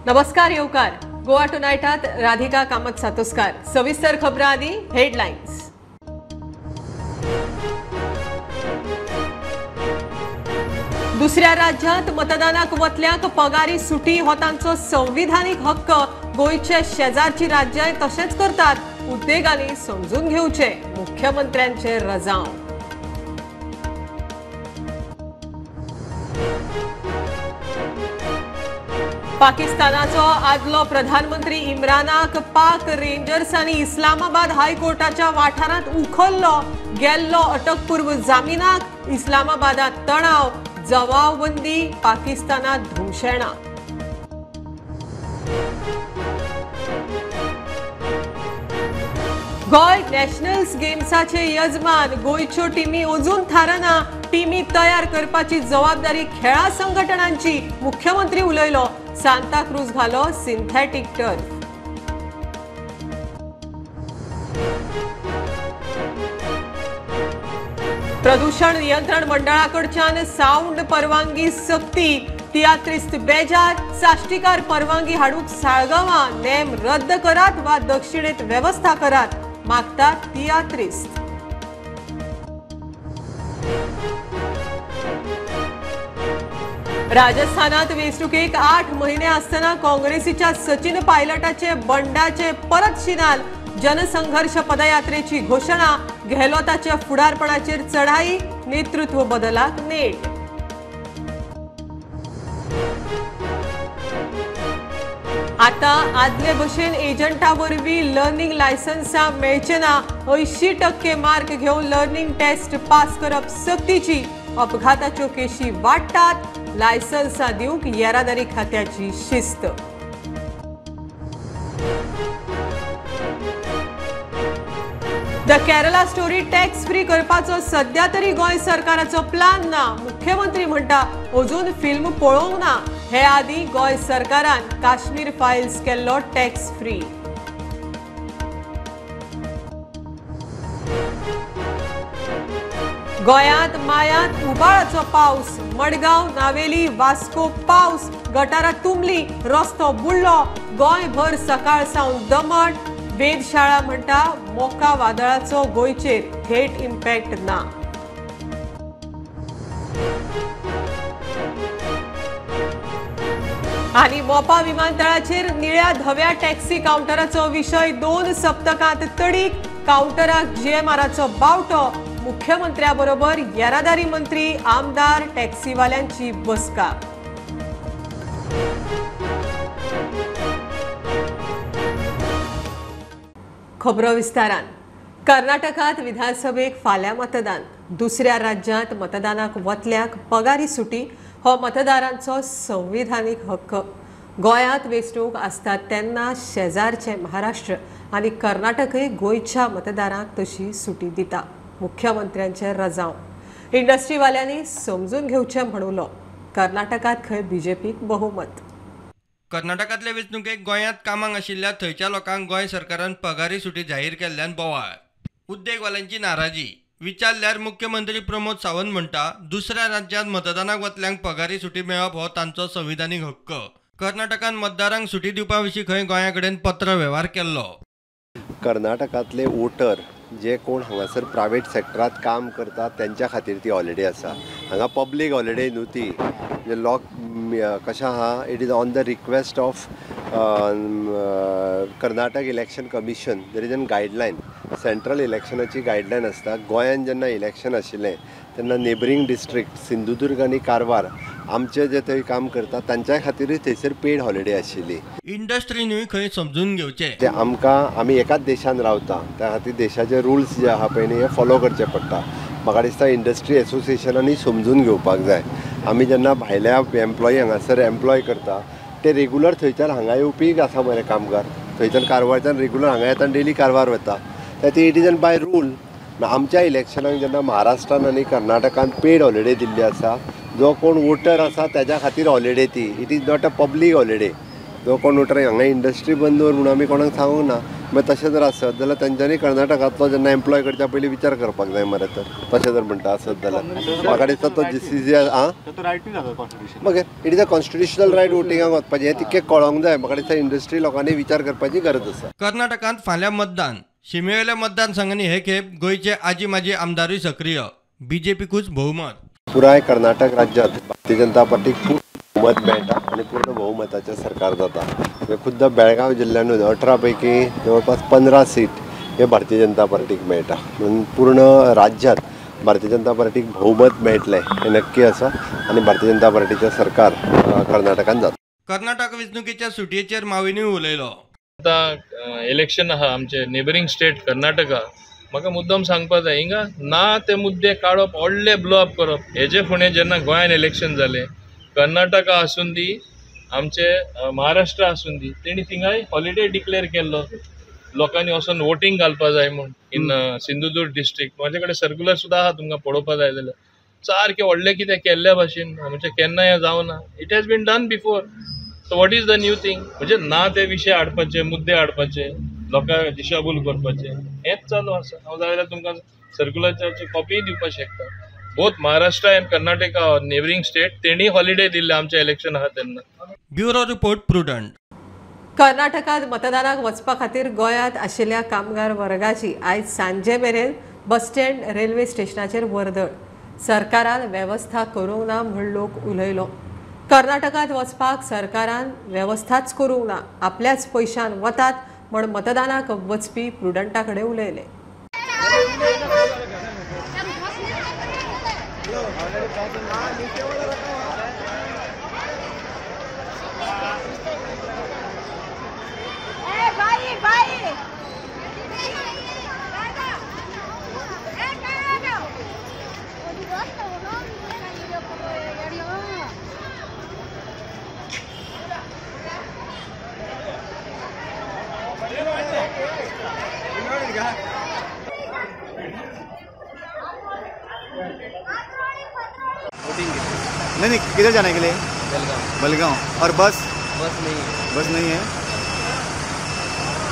नमस्कार येवकार गोवा टुनायटात राधिका कामत सातोस्कार सविस्तर खबरां आनी हेडलायन्स। दुसऱ्या राज्यांत मतदानाक वतल्यांक पगारी सुटी हो तांचो संविधानीक हक्क गोयचे शेजारची राज्याय तशेंच करतात। उद्देगांनी समजून घेवचे मुख्यमंत्र्यांचे रजाव। पाकिस्तानाचो आदलो प्रधानमंत्री इम्रानाक पाक रेंजर्सांनी इस्लामाबाद हायकोर्टाच्या वाठारांत उखल्लो। गेल्लो अटकपूर्व जामिनाक इस्लामाबादात तणाव, जबाबबंदी पाकिस्तानात धुमशेणां। गोय नॅशनल्स गेम्साचे यजमान गोयच्यो टीमी अजून थारना। टीमी तयार करपाची जबाबदारी खेळा संघटनांची मुख्यमंत्री उलयलो। सांताक्रूज घालो सिंथेटिक टर्फ। प्रदूषण नियंत्रण मंडळाकडच्यान साऊंड परवानगी सक्ती। तियात्रिस्त बेजार, साश्टीकार परवानगी हाडूंक साळगांवां नेम रद्द करात वा दक्षिणेत व्यवस्था करात मागतात तियात्रिस्त। राजस्थानात वेंचणुकेक 8 महिने आसतना काँग्रेसीच्या सचिन पायलटाचे बंडाचे परत शिनाल। जनसंघर्ष पदयात्रेची घोषणा, गेहलोताच्या फुडारपणाचेर चढाई, नेतृत्व बदलाक नेट। आता आदले भशेन एजंटा वरवीं लर्निंग लायसन्सां मेळचे ना। 80% मार्क घेवन लर्निंग टेस्ट पास करप सक्तीची। अपघाताच्यो केशी वाडटात, लायसन्सां दिवंक येरादारी खात्याची शिस्त। The Kerala story tax free करपाचो सध्या तरी गोंय सरकाराचो प्लान ना। मुख्यमंत्री म्हणटा अजून फिल्म पळोवंक ना। हे आदी गोंय सरकारान काश्मीर फायल्स केल्लो टॅक्स फ्री। गोंयांत मायांत उबाळाचो पावस। मडगांव, नावेली, वास्को पावस। गटारां तुंबली, रस्तो बुडलो। गोंयभर सकाळ सावन दमट। वेधशाळा म्हणटा मोका वादळाचो गोंयचेर थेट इम्पॅक्ट ना। आनी मोपा विमानतळाचेर निळ्या धव्या टॅक्सी काउंटराचो विशय 2 सप्तकांत तडीक। काउंटराक जीएमआराचो बावटो। मुख्यमंत्र्या बरोबर येरादारी मंत्री, आमदार, टॅक्सीवाल्यांची बसका। खबरो विस्तारान। कर्नाटकात विधानसभेक फाल्यां मतदान। दुसऱ्या राज्यांत मतदानाक वतल्यांक पगारी सुटी हो मतदारांचो संविधानीक हक्क। गोंयांत वेंचणूक आसता तेन्ना शेजारचे महाराष्ट्र आनी कर्नाटकय गोंयच्या मतदारांक तशी सुटी दिता। मुख्यमंत्र्यांचे रजाव। इंडस्ट्रीवाल्यांनी समजून घेवचें म्हणुलो। कर्नाटकात खंय बीजेपीक बहुमत। कर्नाटकातले वेंचणुकेक गोंयांत कामाक आशिल्ल्या थंयच्या लोकांक गोंय सरकारान पगारी सुटी जाहीर केल्ल्यान बोवाळ। उद्देगवाल्यांची नाराजी विचारल्यार मुख्यमंत्री प्रमोद सावंत म्हणटा दुसऱ्या राज्यांत मतदानाक वतल्यांक पगारी सुटी मेळप हो तांचो संविधानीक हक्क। कर्नाटकान मतदारांक सुटी दिवपा विशीं खंय गोंया कडेन पत्र व्यवहार केल्लो। कर्नाटकातले वोटर जे कोण हांगासर प्रायवेट सेक्टरात काम करतात त्यांच्या खातीर ती हॉलिडे आसा। हांगा पब्लीक हॉलिडे न्हू ती लॉक कशें आहा it is on the request of Karnataka election commission there is an guideline central इलेक्शनाची गायडलायन आसता। गोंयान जेन्ना इलेक्शन आशिल्लें तेन्ना नेबरींग डिस्ट्रिक्ट सिंधुदुर्ग आनी कारवार आमचे जे थंय काम करतात तांच्या खातीर थंयसर पेड हॉलिडे आशिल्ली। इंडस्ट्रीनूय खंय समजून घेवचें ते आमी एकाच देशान रावता त्या खातीर देशाचे रुल्स जे आहा पळय न्ही हे फॉलो करचे पडटा। म्हाका दिसता इंडस्ट्री एसोसिएशनांनी समजून घेवपाक जाय। आमी जेन्ना भायल्या एम्प्लॉई हांगासर एम्प्लॉय करता ते रेगुलर थंयच्यान हांगा येवपी आसा मरे कामगार। थंयच्यान कारवारच्यान रेगुलर हांगा येता आनी डेली कारवार वता ते it is an by rule. आमच्या इलेक्शनाक जेन्ना महाराष्ट्रान आनी कर्नाटकान पेड हॉलिडे दिल्ली आसा जो कोण वोटर आसा त्याच्या खातीर हॉलिडे ती it is not a public holiday. जो कोण वोटर हांगा इंडस्ट्री बंद दवर म्हणून आमी कोणाक सांगूंक ना। मागीर तशें जर आसत जाल्यार तेंच्यांनी कर्नाटकांतलो जेन्ना एम्प्लॉय करच्या पयलीं विचार करपाक जाय मरे. तर तशें जर म्हणटा आसत जाल्यार म्हाका दिसता तो JCCR मागीर it is a constitutional right वोटिंगाक वचपाचें हें तितकें कळोंक जाय. म्हाका दिसता इंडस्ट्री लोकांनी विचार करपाची गरज आसा. कर्नाटकांत फाल्यां मतदान. शिमेवेल्या मतदारसंघांनी हे खेप गोंयचे आजी माजी आमदारूय सक्रिय. BJPकूच भोवमत. पुराय कर्नाटक राज्यांत भारतीय जनता पार्टीक पूर्ण बहुमत मेळटा आनी पूर्ण बहुमताचें सरकार जाता. खुद्द बेळगांव जिल्ल्यानूच 18 पैकी जवळपास 15 सीट हे भारतीय जनता पार्टीक मेळटा. म्हणून पूर्ण राज्यांत भारतीय जनता पार्टीक बहुमत मेळटलें हें नक्की आसा आनी भारतीय जनता पार्टीचें सरकार कर्नाटकांत जाता. कर्नाटक वेंचणुकेच्या सुटयेचेर माविनीय उलयलो. आतां इलेक्शन आहा आमचे नेबरिंग स्टेट कर्नाटका. म्हाका मुद्दम सांगपा जाय हिंगा ना ते मुद्दे काडप व्हडले ब्लो अप करप. हेजे फुडें जेन्ना गोंयान इलेक्शन जालें कर्नाटका आसून दी आमचे महाराष्ट्र आसून दी तेणी थिंगाय हॉलिडे डिक्लेअर केल्लो लोकांनी वचून वोटींग घालपा जाय म्हूण इन सिंधुदूर्ग डिस्ट्रिक्ट. म्हाजे कडेन सर्क्युलर सुद्दां आहा तुमकां पळोवपा जाय जाल्यार. सारकें व्हडलें कितें केल्ल्या भाशेन म्हणजे केन्नाय जावना. It has been done before. So what is the new thing. म्हणजे ना ते विशय हाडपाचे मुद्दे हाडपाचे लोकांक दिशाभूल करपाचे हेंच चालू आसा. हांव जाय जाल्यार तुमकां सर्क्युलराची कॉपीय दिवपाक शकता. Both Maharashtra end Karnataka neighbouring state तेणी हॉलिडे दिल्ले आमचे इलेक्शन आहा तेन्ना. Bureau report prudent. कर्नाटकात मतदानाक वचपा खातीर गोंयांत आशिल्ल्या कामगार वर्गाची आयज सांजे मेरेन बस स्टँड रेल्वे स्टेशनाचेर वर्दळ. सरकारान वेवस्था करूंक ना म्हूण लोक उलयलो. कर्नाटकात वचपाक सरकारान वेवस्थाच करूंक ना, आपल्याच पयशान वतात म्हण मतदानाक वचपी प्रुडंटा कडेन उलयले. नहीं किधर जाने के लिए? बलगांव। और बस नहीं है। बस नहीं है।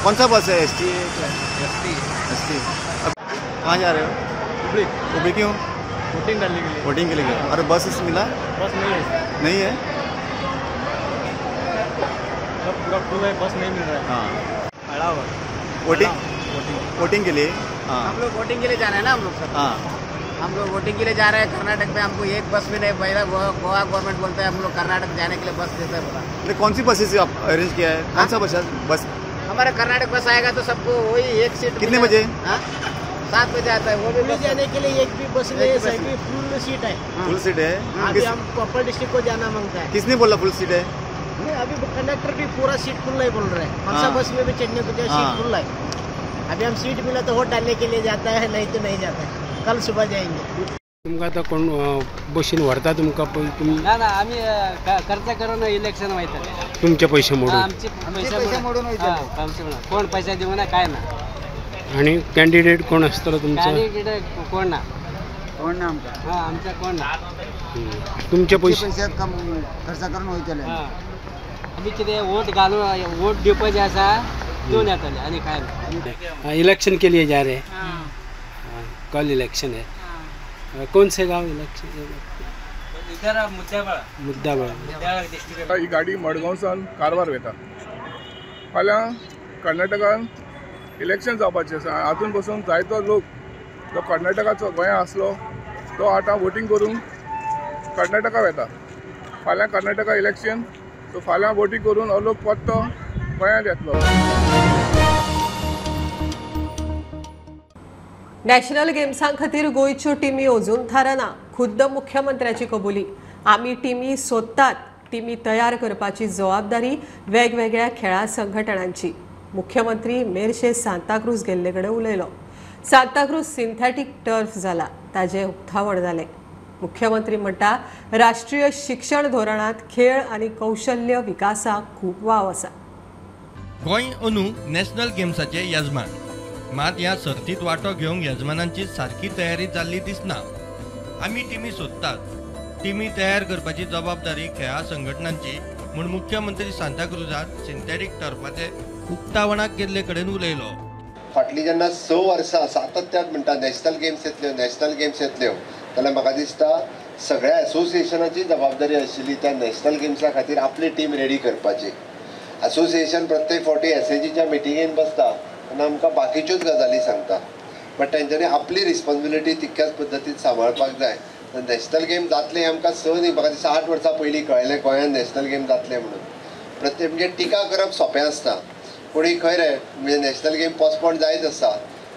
कौन सा बस है? ST? अब कहाँ जा रहे हो? उबली क्यों? वोटिंग डालने के लिए। वोटिंग के लिए गए। और बस मिला? बस नहीं है। नहीं है। सब पूरा फुल है, बस नहीं मिल रहा है। हाँ वोटिंग के लिए। हाँ हम लोग वोटिंग के लिए जा रहे हैं ना हम लोग सब। हाँ हम लोग वोटिंग के लिए जा रहे हैं कर्नाटक में. हमको एक बस भी नहीं. पहला गोवा गवर्नमेंट बोलता है हम लोग कर्नाटक जाने के लिए बस देता है बोला. नहीं, कौन सी बसेस आप अरेंज किया है? कौन सा बस? हमारा कर्नाटक बस आएगा तो सबको वही एक सीट. कितने बजे? 7 बजे आता है. वो भी जाने के लिए एक भी बस नहीं है. फुल सीट है. फुल सीट है. अभी हम प्रॉपर डिस्ट्रिक्ट को जाना मांगता है. किसने बोला फुल सीट है? नहीं, अभी कंडक्टर भी पूरा सीट फुल नहीं बोल रहे हैं. कौन सा बस में भी चढ़ने को सीट फुल है. अभी हम सीट मिला तो वोट डालने के लिए जाता है, नहीं तो नहीं जाता है. कल सुबह जाएंगे. तुमकां आतां कोण बशीन व्हरता तुमकां ना आम्ही खर्च करून इलेक्शन वयतले. तुमचे पैसे मोडून आमचे पैसे मोडून कोण पैसे देऊ ना काय ना. आणि कॅन्डिडेट कोण असतलो तुमचा? कॅन्डिडेट कोण ना आमचा. आमचा कोण ना. तुमचे पैसे खर्च करून वयतले. आम्ही किती वोट घालून वोट दिवपाचे जे आसा दोन येतले आणि काय ना. इलेक्शन के लिए जा रहे हैं. कल इलेक्शन है. कौन से गांव इलेक्शन? इधर मुद्दाबळ डिस्ट्रिक्ट. ही गाडी मडगांवसान कारवार वता. फाल्यां कर्नाटकान इलेक्शन जावपाचें आसा. हातून बसून जायतो लोक जो कर्नाटकाचो गोंया आसलो तो आतां वोटींग करून कर्नाटका वता. फाल्यां कर्नाटका इलेक्शन. सो फाल्यां वोटींग करून हो लोक परतो गोंयांत येतलो. नॅशनल गेम्सां खातीर गोंयच्यो टिमी अजून थारना. खुद्द मुख्यमंत्र्याची कबुली. आमी टिमी सोदतात. टिमी तयार करपाची जबाबदारी वेगवेगळ्या खेळा संघटनांची. मुख्यमंत्री मेरशे सांताक्रूज गेल्ले कडेन उलयलो. सांताक्रूज सिंथेटीक टर्फ जाला, ताजे उक्तावण जालें. मुख्यमंत्री म्हणटा राष्ट्रीय शिक्षण धोरणांत खेळ आनी कौशल्य विकासाक खूब वाव आसा. गोंय अंदू नॅशनल गेम्साचे येजमान. मात ह्या सर्तीत वांटो घेवंक येजमानांची सारकी तयारी जाल्ली दिसना. आमी टिमी सोदतात. टिमी तयार करपाची जबाबदारी खेळा संघटनांची म्हूण मुख्यमंत्री सांताक्रूजात सिंथेटीक टर्फाचे उक्तावणाक गेल्ले कडेन उलयलो. फाटली जेन्ना 6 वर्सां सातत्यान म्हणटा नॅशनल गेम्स येतल्यो जाल्यार म्हाका दिसता सगळ्या एसोसिएशनाची जबाबदारी आशिल्ली त्या नॅशनल गेम्सा खातीर आपली टीम रेडी करपाची. एसोसिएशन प्रत्येक फावटी एसएजीच्या मिटिंगेन बसता आनी आमकां बाकीच्योच गजाली सांगता, बट तेंच्यांनी आपली रिस्पॉन्सिबिलिटी तितक्याच पद्दतीन सांबाळपाक जाय. नॅशनल गेम जातले आमकां म्हाका दिसता 8 वर्सां पयलीं कळ्ळें गोंयांत नॅशनल गेम जातले म्हणून. प्रत्येक म्हणजे टिका करप सोंपें आसता, कोणी खंय रे म्हणजे नॅशनल गेम पोस्टपोन जायत आसा,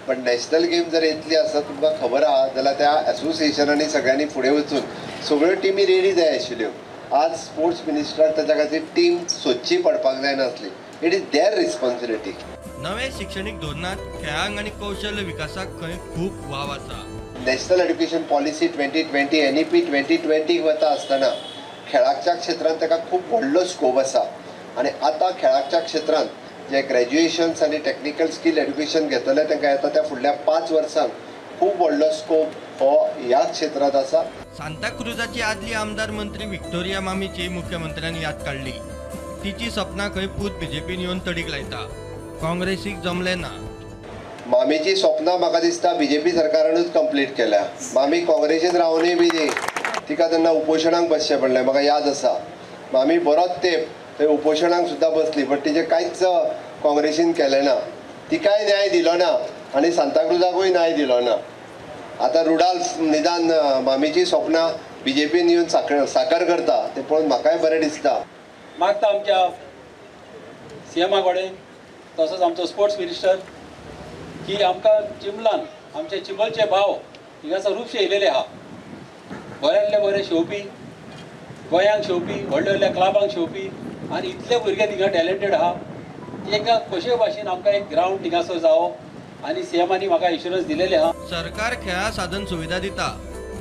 पण नॅशनल गेम जर येतली आसा तुमकां खबर आहा जाल्यार त्या एसोसिएशनांनी सगळ्यांनी फुडें वचून सगळ्यो टिमी रेडी जाय आशिल्ल्यो. आज स्पोर्ट्स मिनिस्टराक ताच्या खातीर टीम सोदची पडपाक जायनासली. It is their responsibility. नवे शिक्षणीक धोरणात खेळांक आनी कौशल्य विकासाक खंय खूब वाव आसा. नॅशनल एड्युकेशन पॉलिसी 2020 NEP 2020 वता आसतना खेळाच्या क्षेत्रांत ताका खूब व्हडलो स्कोप आसा आनी आतां खेळाच्या क्षेत्रांत जे ग्रॅज्युएशन्स आनी टॅक्निकल स्कील एड्युकेशन घेतले तांकां येता त्या फुडल्या 5 वर्सांक खूब व्हडलो स्कोप हो ह्या क्षेत्रांत आसा. सांताक्रुजाची आदली आमदार मंत्री व्हिक्टोरिया मामीची मुख्यमंत्र्यान याद काडली. तिची सपनां खंय पूत बीजेपीन येवन तडीक लायता. काँग्रेसीक जमलें ना. मामीची स्वप्नां म्हाका दिसता बीजेपी सरकारानूच कंप्लीट केल्या. मामी काँग्रेसीन रावनूय बी तिका तेन्ना उपोशणाक बसचें पडलें. म्हाका याद आसा मामी बरोच तेंप थंय उपोशणाक सुद्दां बसली, बट तिचें कांयच काँग्रेसीन केलें ना. तिकाय न्याय दिलो ना आनी सांताक्रुजाकूय न्याय दिलो ना. आतां रुडाल निदान मामीची स्वप्नां बीजेपीन येवन साकार करता तें पळोवन म्हाकाय बरें दिसता. मागता आमच्या सीएमा कडेन तसोच आमचो स्पोर्ट्स मिनिस्टर की आमकां चिंबलान आमचे चिंबलचे भाव हिंगासर रूप येयलेले आहा. बऱ्यांतले बरे शेवपी, गोंयांक शेवपी, व्हडल्या व्हडल्या क्लबांक शेवपी आनी इतले भुरगे थिंगा टॅलंटेड आहा. तांकां कशे भाशेन आमकां एक ग्रावंड थिंगासर जावो आनी सीएमांनी म्हाका इन्शुरन्स दिलेले आहा. सरकार खेळा साधन सुविधा दिता,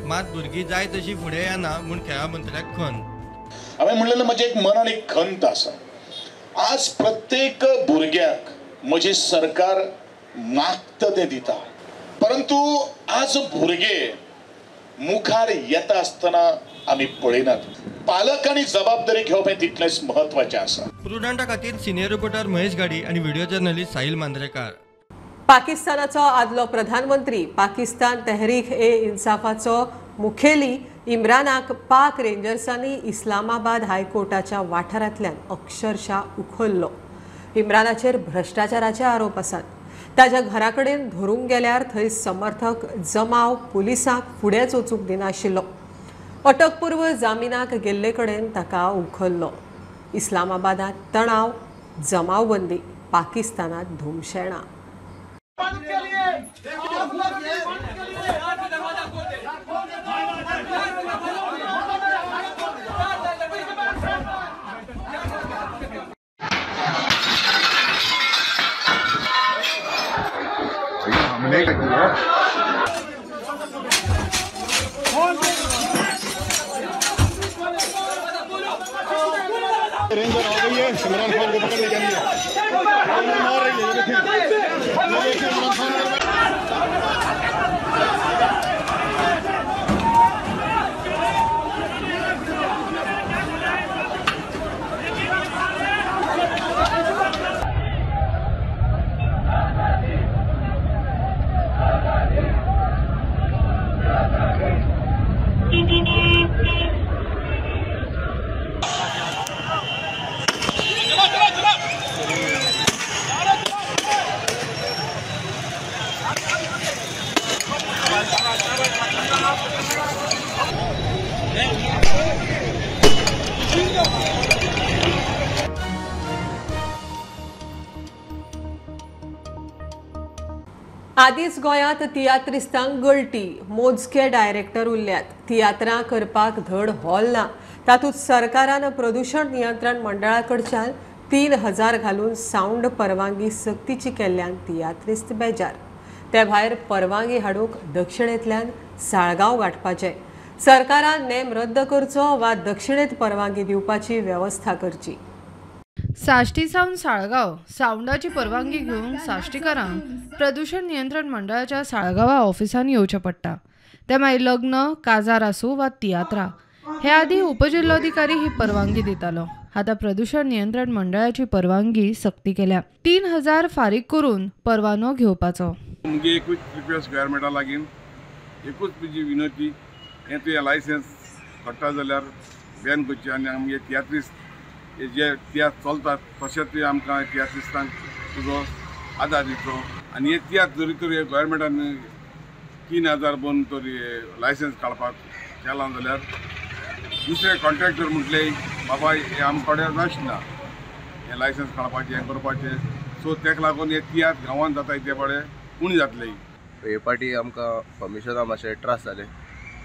मात भुरगीं जाय तशी फुडें येना म्हूण खेळा मंत्र्याक खंत. हांवें म्हणलेलें म्हजे एक मनान एक खंत आसा. आज प्रत्येक भुरग्याक म्हजें सरकार मागता तें दिता, परंतु आज भुरगे मुखार येता आसतना आमी पळयनात. पालकांनी जबाबदारी घेवप हें तितलेंच महत्वाचें आसा. प्रुडंटा खातीर सिनियर रिपोर्टर महेश गाडी आनी व्हिडिओ जर्नलिस्ट साहिल मांद्रेकार. पाकिस्तानाचो आदलो प्रधानमंत्री पाकिस्तान तहरीक ए इन्साफाचो मुखेली इम्रानाक पाक रेंजर्सांनी इस्लामाबाद हायकोर्टाच्या वाठारांतल्यान अक्षरशः उखल्लो. इम्रानाचेर भ्रष्टाचाराचे आरोप आसात. ताच्या घरा कडेन धरून गेल्यार थंय समर्थक जमाव पुलिसांक फुडेंच वचूंक दिनाशिल्लो. अटकपूर्व जामिनाक गेल्ले कडेन ताका उखल्लो. इस्लामाबादात तणाव, जमावबंदी, पाकिस्तानात धुमशेणां. रेंजर आ गई है, इमरान खान को पकड़ने के लिए मार रही है. देखिए इमरान खान आदींच गोंयांत तियात्रिस्तांक गळटी, मोजके डायरेक्टर उरल्यात. तियात्रां करपाक धड हॉल ना. तातूंत सरकारान प्रदूषण नियंत्रण मंडळा कडच्यान 3000 घालून सावंड परवानगी सक्तीची केल्ल्यान तियात्रिस्त बेजार. ते भायर परवानगी हाडूंक दक्षिणेंतल्यान साळगांव गांठपाचें. सरकारान नेम रद्द करचो वा दक्षिणेंत परवानगी दिवपाची वेवस्था करची. साश्टी सावन साळगांव सावंडाची परवानगी घेवंक साश्टीकारांक प्रदूषण नियंत्रण मंडळाच्या साळगांवा ऑफिसांत येवचें पडटा. ते मागीर लग्न, काजार आसूं वा तियात्रां हे आदी उपजिल्लोधिकारी ही परवानगी दितालो. आतां प्रदूषण नियंत्रण मंडळाची परवानगी सक्ती केल्या. 3000 फारीक करून परवानो घेवपाचो. मुगे एकूच रिक्वेस्ट गव्हर्मेंटा लागीं एकूच तुजी विनंती हें तुवें लायसन्स काडटा जाल्यार बॅन करचें आनी आमगे तियात्रिस्ट जे तियात्र चलतात तशें तुवें आमकां तियात्रिस्टांक तुजो आदार दिवचो आनी हे तियात्र जरी तर गव्हर्मेंटान 3000 बन तरी लायसन्स काडपाक केलां जाल्यार दुसरे कॉन्ट्रॅक्टर म्हटले बाबा हे आमचे कडेन नाशिना हें लायसन्स काडपाचें हें करपाचें सो तेका लागून हे तियात्र गांवांत जाता ते पडे उणी जातले. हे फाटी आमकां परमिशना मातशें त्रास जाले.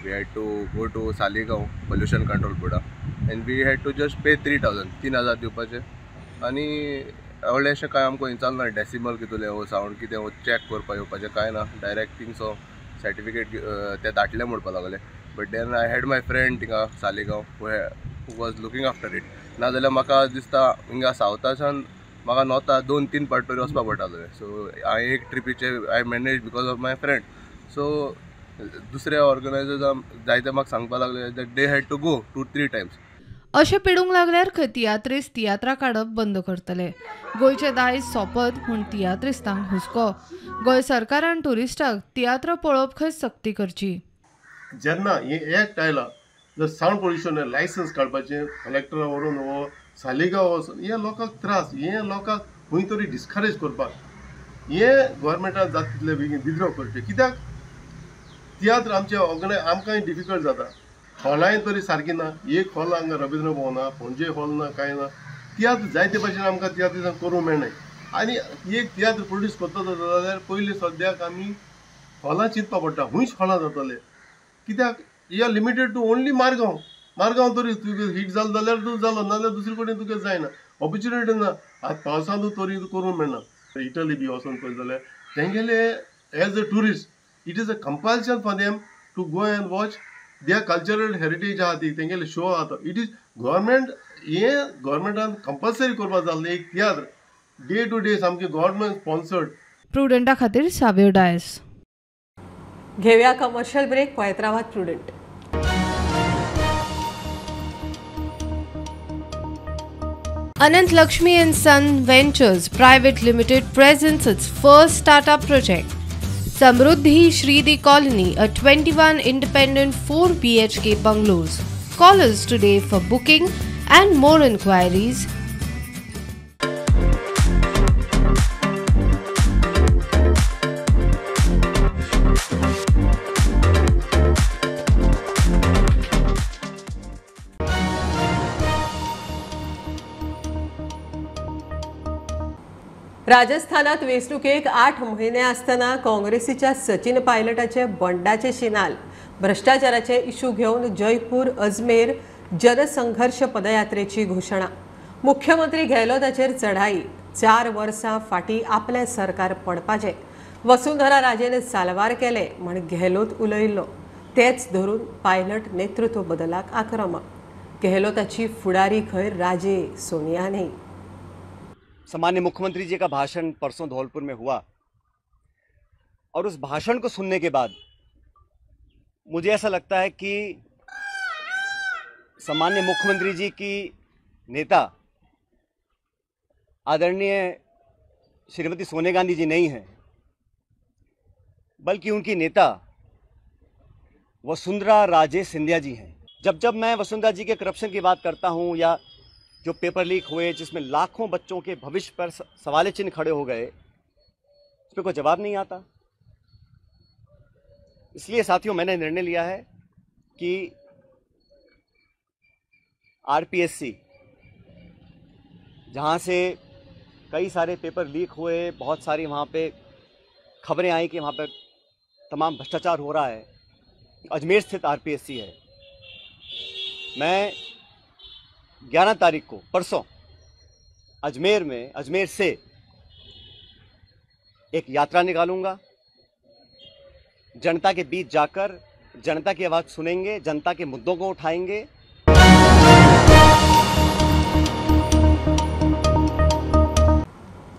We had to go to Saligao pollution control बोर्डा and we had to just pay 3000 दिवपाचे आनी व्हडलेशें कांय आमकां हिंग चलना. डेसिमल कितले वो सावंड कितें वो चॅक करपाक येवपाचें कांय ना. डायरेक्ट थिंगसो सर्टिफिकेट ते धाडले म्हणपाक लागले. But then I had my friend थिंगा Saligao who was looking after it. नाजाल्यार म्हाका दिसता हिंगा सावथाच्यान म्हाका नॉर्था 2-3 पावट तरी वचपाक पडटालें. सो हांवें एक ट्रिपीचे I manage because of my friend. So दुसऱ्या ऑर्गनायजर्सांक जायते म्हाका सांगपाक लागले that they had to go 2-3 times. अशें पिडूंक लागल्यार खंय तियात्रिस्ट तियात्रां काडप बंद करतले. गोंयचे दायज सोंपत म्हूण तियात्रिस्तांक हुस्को. गोंय सरकारान ट्युरिस्टांक तियात्र पळोवप खंय सक्ती करची. जेन्ना हे एक्ट आयला जर सावंड पोल्युशन लायसन्स काडपाचें कलेक्टरा व्हरून वो सालिगांव वचून हे लोकांक त्रास हे लोकांक खंय तरी डिस्करेज करपाक हे गव्हर्मेंटान जाता तितले बेगीन विथड्रॉ करचें. कित्याक तियात्र आमचे आमकांय डिफिकल्ट जाता. हॉलांय तरी सारकी ना. एक हॉल हांगा रवींद्र भवना पणजे हॉल ना कांय ना. तियात्र जायते भशेन आमकां तियात्र करूंक मेळना. आनी एक तियात्र प्रोड्यूस करता जाल्यार पयलीं सद्याक आमी हॉलां चिंतपा पडटा खूंयच हॉलां जातले. कित्याक हे लिमिटेड टू ओन्ली मारगांव तरी तुगे हीट जालो जाल्यार तूं जालो नाजाल्यार दुसरे कडेन तुगे जायना. ऑपॉर्च्युनिटी ना. आतां पावसांतूय तरी करूंक मेळना. इटली बी वचून पळयत जाल्यार तेंगेले as a tourist it is a compulsion for them to go and watch their cultural heritage आहा ती तेंगेले शो आहा. इट इज गव्हर्मेंटान कंपल्सरी करपाक जाल्लें एक तियात्र डे टू डे सामकें गव्हर्मेंट स्पॉन्सर्ड. प्रुडंटा खातीर सावेर डायस. घेऊया कमर्शियल ब्रेक. पळयत रावात Prudent. Anant Lakshmi and Son Ventures Private Limited presents its first startup project, Samruddhi Shridi Colony, a 21 independent 4 BHK bungalows. Call us today for booking and more inquiries. राजस्थानात वेंचणुकेक 8 महिने आसतना काँग्रेसीच्या सचिन पायलटाचे बंडाचे शिनाल भ्रष्टाचाराचे इशू घेवन जयपूर अजमेर जनसंघर्ष पदयात्रेची घोषणा. मुख्यमंत्री गेहलोताचेर चढाई. 4 वर्सां फाटीं आपले सरकार पडपाचे. वसुंधरा राजेन साल्वार केले म्हण गेहलोत उलयल्लो. तेच धरून पायलट नेतृत्व बदलाक आक्रमक. गेहलोताची फुडारी खंय राजे सोनिया नहीं. सामान्य मुख्यमंत्री जी का भाषण परसों धौलपुर में हुआ और उस भाषण को सुनने के बाद मुझे ऐसा लगता है कि सामान्य मुख्यमंत्री जी की नेता आदरणीय श्रीमती सोनिया गांधी जी नहीं है, बल्कि उनकी नेता वसुंधरा राजे सिंधिया जी हैं. जब मैं वसुंधरा जी के करप्शन की बात करता हूं या जो पेपर लीक हुए जिसमें लाखों बच्चों के भविष्य पर सवाल चिन्ह खड़े हो गए, उस पर कोई जवाब नहीं आता. इसलिए साथियों मैंने निर्णय लिया है कि आरपीएससी जहां से कई सारे पेपर लीक हुए, बहुत सारी वहां पे खबरें आई कि वहां पर तमाम भ्रष्टाचार हो रहा है, अजमेर स्थित आरपीएससी है. मैं 11 तारीख को परसों अजमेर से एक यात्रा निकालूंगा. जनता के बीच जाकर जनता की आवाज़ सुनेंगे, जनता के मुद्दों को उठाएंगे.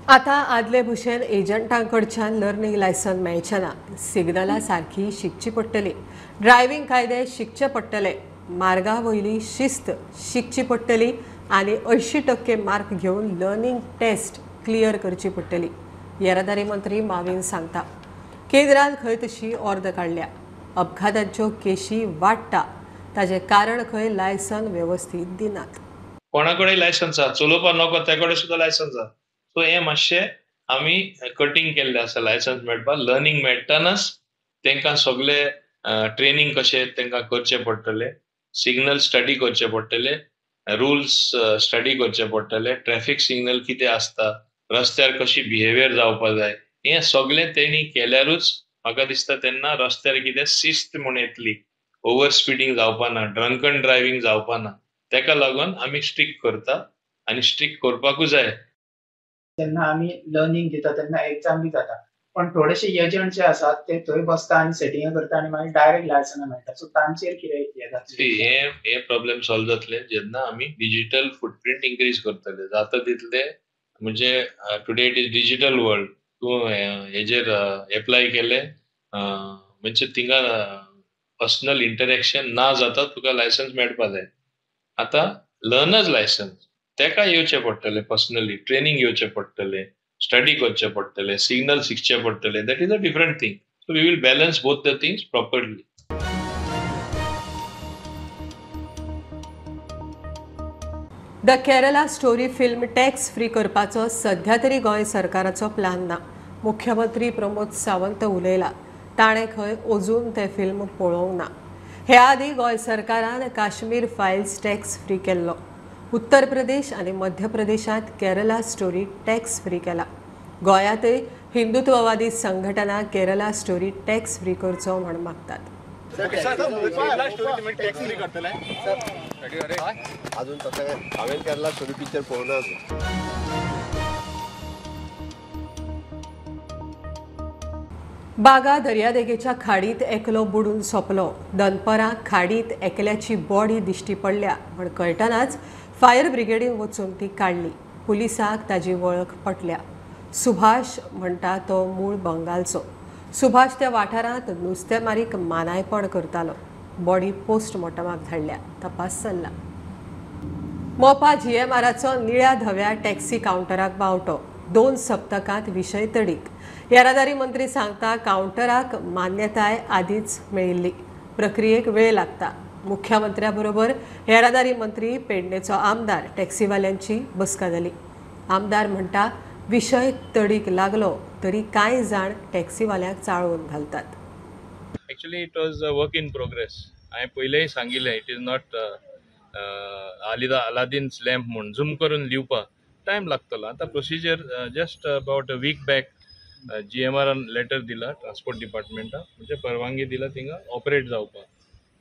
आता आदले भशेन एजंटांकडच्यान लर्निंग लायसन मेळचें ना. सिग्नलां सारकी शिकची पडटली. ड्रायव्हिंग कायदे शिकचे पडटले. मार्गा वयली शिस्त शिकची पडटली. आनी 80% मार्क घेवन लर्निंग टेस्ट क्लियर करची पडटली. येरादारी मंत्री माविन सांगता. केंद्रान खंय तशी ऑर्डर काडल्या. अपघातांच्यो केशी वाडटा ताजें कारण खंय लायसन वेवस्थीत दिनात. कोणाकडेन लायसन्स आहा, चलोवपा नको त्या कडेन सुद्दां लायसन्स आहा. सो हें मातशें आमी कटींग केल्लें आसा लायसन्स मेळपाक. लर्निंग मेळटनाच तांकां सगळे ट्रेनिंग कशें तांकां करचें पडटलें, सिग्नल स्टडी करचें पडटलें, रुल्स स्टडी करचें पडटलें, ट्रॅफिक सिग्नल कितें आसता, रस्त्यार कशी बिहेवियर जावपा जाय, हें सगळें तेणी केल्यारूच म्हाका दिसता तेन्ना रस्त्यार कितें शिस्त म्हूण येतली. ओवर स्पिडींग जावपा ना, ड्रंकन ड्रायव्हिंग जावपा ना. तेका लागून आमी स्ट्रिक्ट करता आनी स्ट्रिक्ट करपाकूच जाय. जेन्ना आमी लर्निंग दिता तेन्ना एग्जाम बी जाता, पण थोडेशे एजंट जे आसात ते थंय बसता आनी सेटिंग करता आनी मागीर डायरेक्ट लायसन्स मेळटा. सो तांचेर कितें हें जातलें? हे प्रॉब्लेम सॉल्व जातले जेन्ना आमी डिजिटल फुटप्रिंट इन्क्रीज करतले. जाता तितले म्हणजे today it is digital world. तूं हेजेर एप्लाय केले म्हणजे थिंगा पर्सनल इंटरॅक्शन ना जाता तुका लायसन्स मेळपा जाय. आतां लर्नर्स लायसन्स तेका येवचें पडटलें, पर्सनली ट्रेनिंग घेवचें पडटलें, स्टडी करचें पडटलें, सिग्नल शिकचें पडटलें. That is a different thing. So we will balance both the things properly. The Kerala story film tax free करपाचो सध्या तरी गोंय सरकाराचो प्लान ना. मुख्यमंत्री प्रमोद सावंत उलयला. ताणें खंय अजून तें फिल्म पळोवंक ना. हे आदी गोंय सरकारान काश्मीर फायल्स टॅक्स फ्री केल्लो. उत्तर प्रदेश आनी मध्य प्रदेशांत केरला स्टोरी टॅक्स फ्री केला. गोंयांतय हिंदुत्ववादी संघटना केरला स्टोरी टॅक्स फ्री करचो म्हण मागतात. अजून तसं हांवें केरला स्टोरी पिक्चर पळोवना. बागा दर्यादेगेच्या खाडीत एकलो बुडून सोंपलो. दनपरां खाडीत एकल्याची बॉडी दिश्टी पडल्या म्हण कळटनाच फायर ब्रिगेडीन वचून ती काडली. पुलिसाक ताजी वळख पटल्या. सुभाष म्हणटा तो मूळ बंगालचो. सुभाष त्या वाठारांत नुस्तेमारीक मानायपण करतालो. बॉडी पोस्टमॉर्टमाक धाडल्या. तपास चल्ला. मोपा GMRचो निळ्या धव्या टॅक्सी कावंटराक बावटो. 2 सप्तकांत विशय तडीक. येरादारी मंत्री सांगता कावंटराक मान्यताय आदींच मेळिल्ली. प्रक्रियेक वेळ लागता. मुख्यमंत्र्या बरोबर येरादारी मंत्री पेडणेचो आमदार टॅक्सीवाल्यांची बसका जाली. आमदार म्हणटा विशय तडीक लागलो तरी कांय जाण टॅक्सीवाल्यांक चाळवून घालतात. Actually it was a work in progress. हांवें पयलेंय सांगिल्लें it is not Aladdin's lamp म्हणून झूम करून लिवपाक टायम लागतलो. आतां procedure just about a week back GMRन लेटर दिला ट्रान्सपोर्ट डिपार्टमेंटाक, म्हणजे परवानगी दिला थिंगा ऑपरेट जावपाक.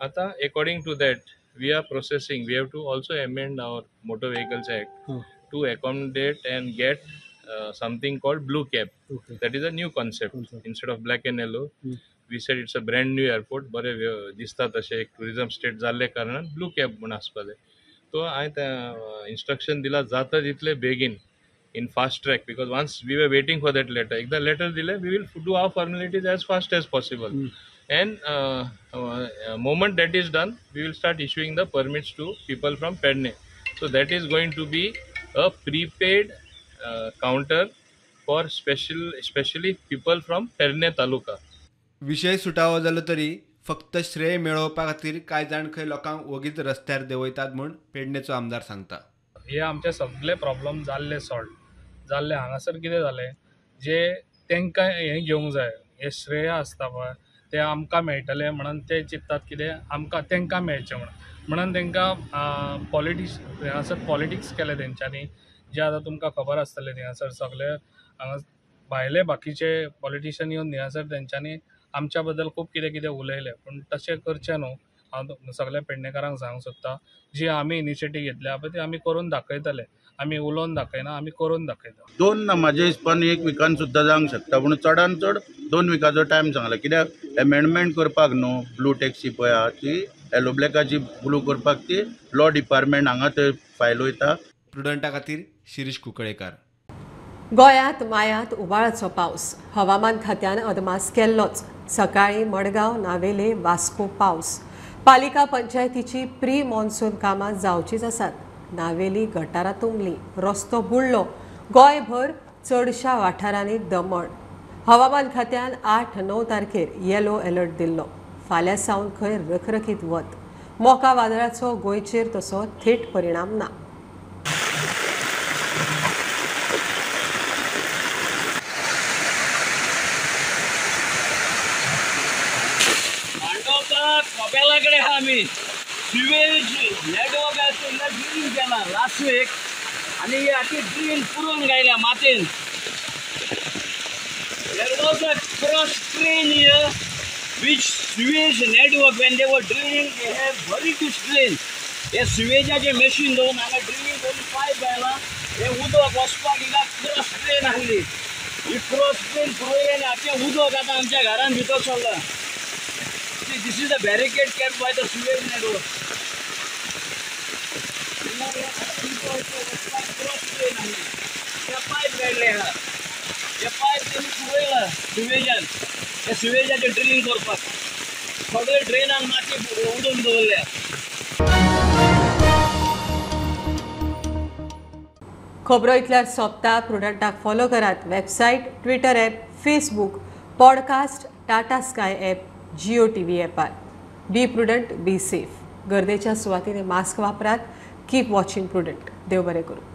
आतां according to that we are processing. We have to also amend our motor vehicles act to accommodate and get something called blue cab. That is a new concept. Instead of black and yellow, we said it's a brand new airport. बरे दिसता तशें एक tourism state जाल्ले कारणान blue cab म्हूण आसपा जाय. तो हांवें इंस्ट्रक्शन दिला जाता तितले बेगीन in fast track, because once we were waiting for that letter. If the letter delay, we will do our formalities as fast as possible. And moment that is done, we will start issuing the permits to people from Pedne. So that is going to be a prepaid counter for especially people from Pedne taluka. विषय सुटावो जालो तरी फक्त श्रेय मेळोवपा खातीर कांय जाण खंय लोकांक वगीच रस्त्यार देंवयतात म्हूण पेडणेचो आमदार सांगता. हे आमचे सगळे प्रॉब्लेम जाल्ले सॉल्व जाल्ले. हांगासर कितें जालें जे तांकां हें घेवंक जाय, हे श्रेय आसता पळय ते आमकां मेळटले म्हणून ते चिंततात कितें आमकां तांकां मेळचें म्हणून तांकां पॉलिटिक्स केलें तेंच्यांनी. जे आतां तुमकां खबर आसतलें थिंगासर सगळे हांगा भायले बाकीचे पॉलिटिशियन येवन थिंगासर तेंच्यांनी आमच्या बद्दल खूब कितें कितें उलयलें, पूण तशें करचें न्हू. हांव सगळ्या पेडणेकारांक सांगूंक सोदता जी आमी इनिशिएटीव घेतल्या पळय ती आमी करून दाखयतले. आमी उलोवन दाखयना, आमी करून दाखयता. 2 म्हाज्या हिसपान 1 विकान सुद्दां जावंक शकता, पूण चडान चड 2 विकाचो टायम सांगला. कित्याक एमेंडमेंट करपाक न्हू ब्लू टॅक्सी पळय आहा ती येलो ब्लॅकाची ब्लू करपाक ती लॉ डिपार्टमेंट हांगा थंय फायल वयता. प्रुडंटा खातीर शिरीश कुंकळेकार. गोंयांत मायांत उबाळाचो पावस. हवामान खात्यान अदमास केल्लोच. सकाळीं मडगांव, नावेले, वास्को पावस. पालिका पंचायतीची प्री मॉन्सून कामां जावचीच आसात. नावेली गटारां तुंबली, रस्तो बुडलो, गोंयभर चडशा वाठारांनी दमट. हवामान खात्यान 8-9 तारखेर येलो अलर्ट दिल्लो. फाल्यां सावन खंय रखरखीत वत. मोका वादळाचो गोंयचेर तसो थेट परिणाम ना. कपेलाकडे हा आम्ही सिवेज नेटवर्क तेन्ना ड्रिलींग केला लास्ट वीक आणि ही आखी ड्रिल पुरून गायल्या मातयेन. There was a cross drain here which sewage network when they were drilling they have buried this drain. हे सिवेजाचे मशीन दोन हांगा ड्रिलींग करून पायप घायला हे उदक वचपाक हिका क्रॉस ड्रेन आहली. ही क्रॉस ड्रेन पुरयली आनी आख्खें उदक आतां आमच्या घरान भितर चल्ला. This is the barricade kept by the sewage network. Pipe काढले हा हे पाईप त्यांनी पुरयला सिवेजान हे सिवेजाचे ड्रिलिंग करपाक सगळे ड्रेनान माती उडोवन दवरल्या. खबरो इतल्यार सोंपता. प्रुडंटाक फॉलो करात. Website, Twitter app, Facebook, podcast, Tata sky app, Jio TV ॲपार. Be prudent, be safe. गर्देच्या सुवातींनी मास्क वापरात. Keep watching prudent. देव बरें करूं.